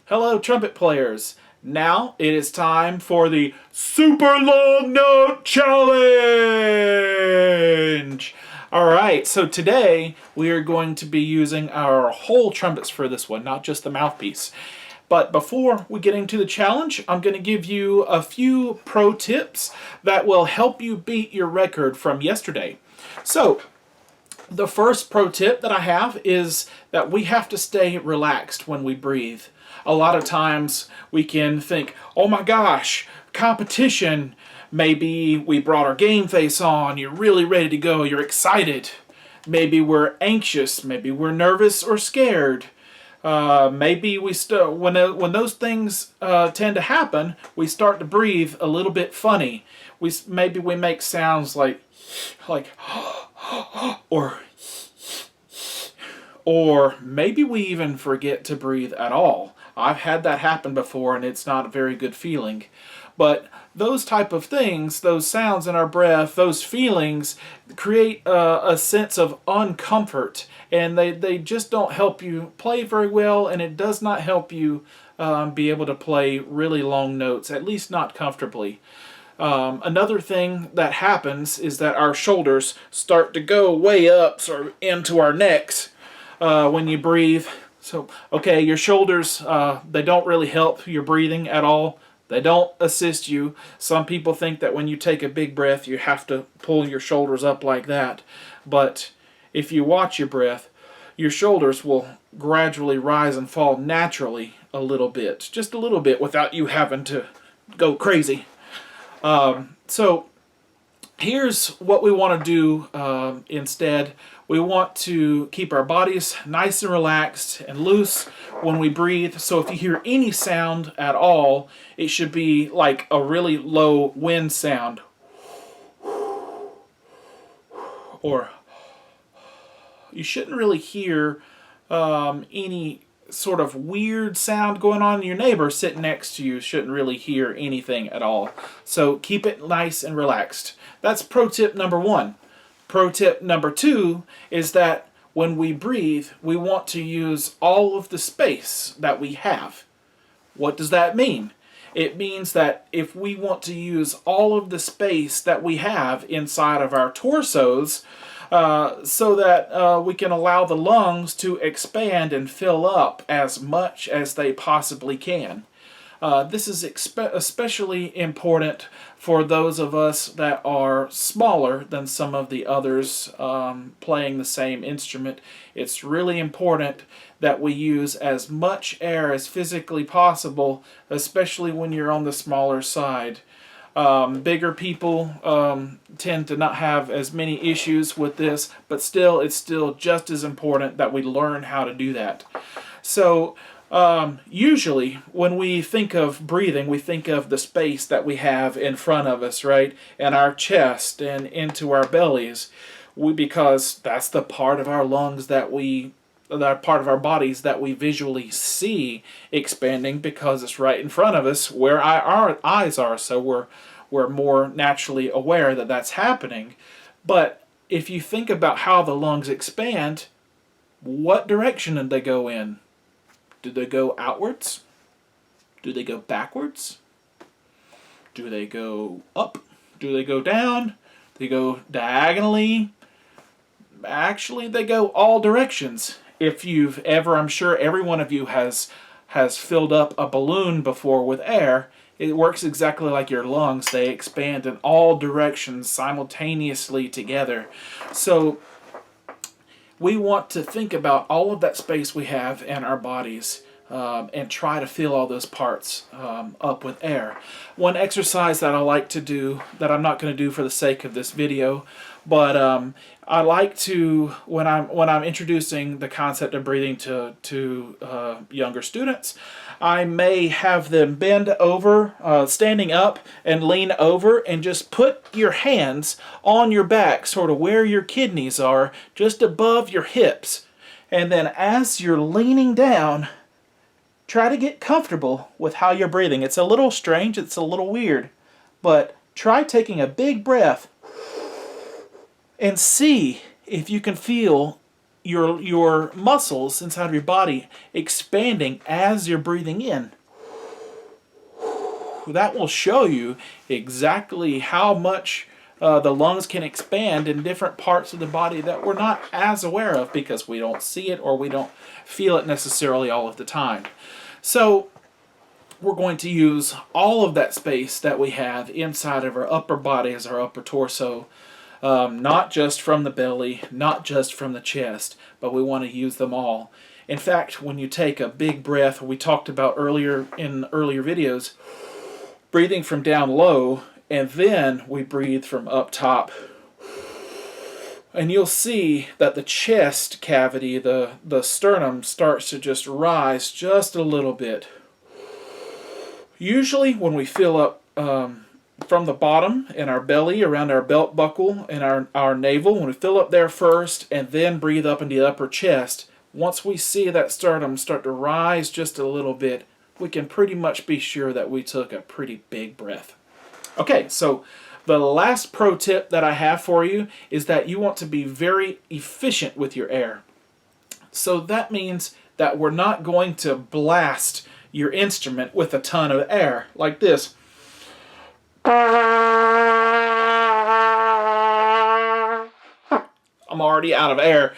Hello, trumpet players. Now it is time for the Super Long Note Challenge! Alright, so today we are going to be using our whole trumpets for this one, not just the mouthpiece. But before we get into the challenge, I'm going to give you a few pro tips that will help you beat your record from yesterday. So, the first pro tip that I have is that we have to stay relaxed when we breathe. A lot of times we can think, oh my gosh, competition. Maybe we brought our game face on, you're really ready to go, you're excited. Maybe we're anxious, maybe we're nervous or scared. Maybe we when those things tend to happen, we start to breathe a little bit funny. Maybe we make sounds like or maybe we even forget to breathe at all. I've had that happen before, and it's not a very good feeling. But those type of things, those sounds in our breath, those feelings, create a sense of uncomfort, and they just don't help you play very well, and it does not help you be able to play really long notes, at least not comfortably. Another thing that happens is that our shoulders start to go way up, sort of into our necks when you breathe. So, okay, your shoulders, they don't really help your breathing at all. They don't assist you. Some people think that when you take a big breath, you have to pull your shoulders up like that. But if you watch your breath, your shoulders will gradually rise and fall naturally a little bit. Just a little bit without you having to go crazy. So here's what we want to do instead. We want to keep our bodies nice and relaxed and loose when we breathe. So if you hear any sound at all, it should be like a really low wind sound. Or you shouldn't really hear any sort of weird sound going on. Your neighbor sitting next to you shouldn't really hear anything at all. So keep it nice and relaxed. That's pro tip number one. Pro tip number two is that when we breathe, we want to use all of the space that we have. What does that mean? It means that if we want to use all of the space that we have inside of our torsos, so that we can allow the lungs to expand and fill up as much as they possibly can. This is especially important for those of us that are smaller than some of the others playing the same instrument. It's really important that we use as much air as physically possible, especially when you're on the smaller side. Bigger people tend to not have as many issues with this, but still, it's still just as important that we learn how to do that. So, usually, when we think of breathing, we think of the space that we have in front of us, right? And our chest and into our bellies, because that's the part of our lungs that part of our bodies that we visually see expanding, because it's right in front of us where our eyes are, so we're more naturally aware that that's happening. But if you think about how the lungs expand, what direction did they go in? Do they go outwards? Do they go backwards? Do they go up? Do they go down? Do they go diagonally? Actually, they go all directions. If you've ever, I'm sure every one of you has filled up a balloon before with air. It works exactly like your lungs. They expand in all directions simultaneously together. So we want to think about all of that space we have in our bodies and try to fill all those parts up with air. One exercise that I like to do, that I'm not going to do for the sake of this video, but I like to, when I'm introducing the concept of breathing to younger students, I may have them bend over, standing up, and lean over, and just put your hands on your back, sort of where your kidneys are, just above your hips. And then as you're leaning down, try to get comfortable with how you're breathing. It's a little strange, it's a little weird, but try taking a big breath and see if you can feel your muscles inside of your body expanding as you're breathing in. That will show you exactly how much the lungs can expand in different parts of the body that we're not as aware of because we don't see it or we don't feel it necessarily all of the time. So we're going to use all of that space that we have inside of our upper body as our upper torso, not just from the belly, not just from the chest, but we want to use them all. In fact, when you take a big breath, we talked about earlier in earlier videos, breathing from down low, and then we breathe from up top. And you'll see that the chest cavity, the sternum, starts to just rise just a little bit. Usually when we fill up from the bottom in our belly, around our belt buckle, and our navel, when we fill up there first and then breathe up into the upper chest, once we see that sternum start to rise just a little bit, we can pretty much be sure that we took a pretty big breath. Okay, so the last pro tip that I have for you is that you want to be very efficient with your air. So that means that we're not going to blast your instrument with a ton of air like this. I'm already out of air.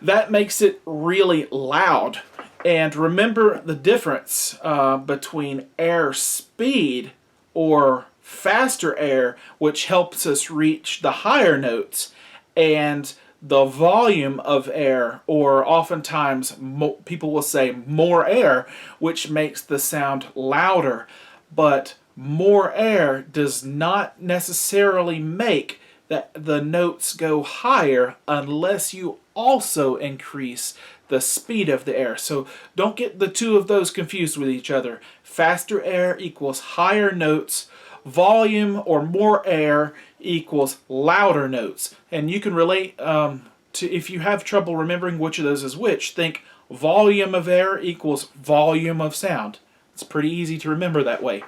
That makes it really loud. And remember the difference between air speed or faster air, which helps us reach the higher notes, and the volume of air, or oftentimes people will say more air, which makes the sound louder. But more air does not necessarily make the notes go higher unless you also increase the speed of the air. So don't get the two of those confused with each other. Faster air equals higher notes. Volume or more air equals louder notes. And you can relate to, if you have trouble remembering which of those is which, think volume of air equals volume of sound. It's pretty easy to remember that way.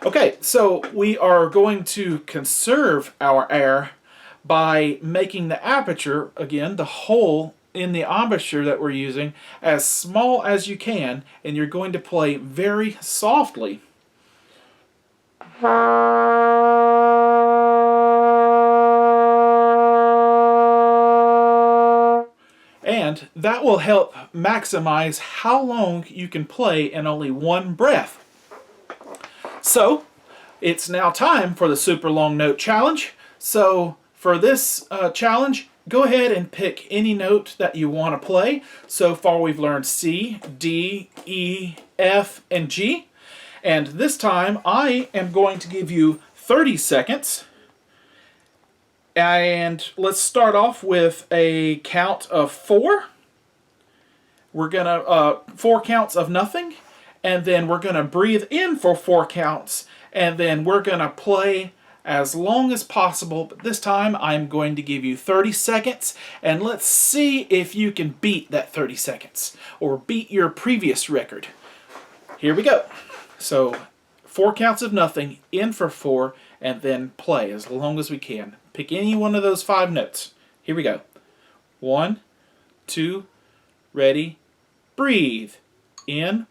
Okay, so we are going to conserve our air by making the aperture, again, the hole in the embouchure that we're using, as small as you can, and you're going to play very softly. And that will help maximize how long you can play in only one breath. So, it's now time for the super long note challenge. So, for this challenge, go ahead and pick any note that you want to play. So far we've learned C, D, E, F, and G. And this time I am going to give you 30 seconds. And let's start off with a count of 4. We're gonna 4 counts of nothing, and then we're gonna breathe in for 4 counts, and then we're gonna play as long as possible. But this time I'm going to give you 30 seconds, and let's see if you can beat that 30 seconds or beat your previous record. Here we go. So 4 counts of nothing, in for 4, and then play as long as we can. Pick any one of those 5 notes. Here we go. 1, 2, ready, breathe. In,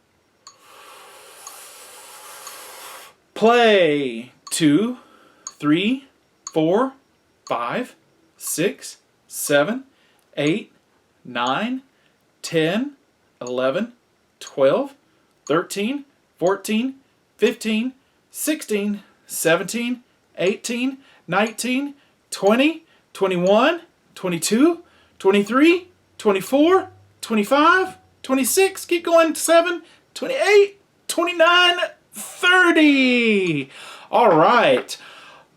play. 2, 3, 4, 5, 6, 7, 8, 9, 10, 11, 12, 13, 14, 15, 16, 17, 18, 19, 20, 21, 22, 23, 24, 25, 26, keep going, 7, 28, 29, 30. All right.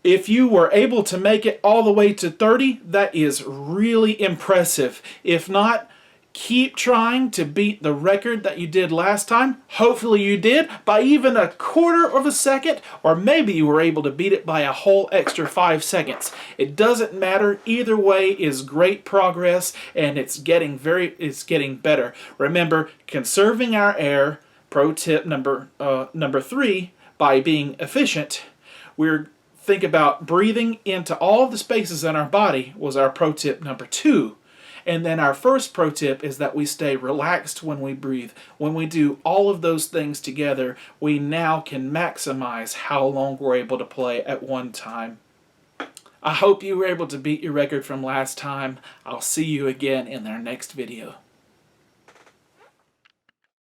If you were able to make it all the way to 30, that is really impressive. If not, keep trying to beat the record that you did last time. Hopefully you did by even a quarter of a second, or maybe you were able to beat it by a whole extra 5 seconds. It doesn't matter. Either way is great progress, and it's getting better. Remember, conserving our air, pro tip number 3, by being efficient. Think about breathing into all of the spaces in our body was our pro tip number 2. And then our first pro tip is that we stay relaxed when we breathe. When we do all of those things together, we now can maximize how long we're able to play at one time. I hope you were able to beat your record from last time. I'll see you again in our next video.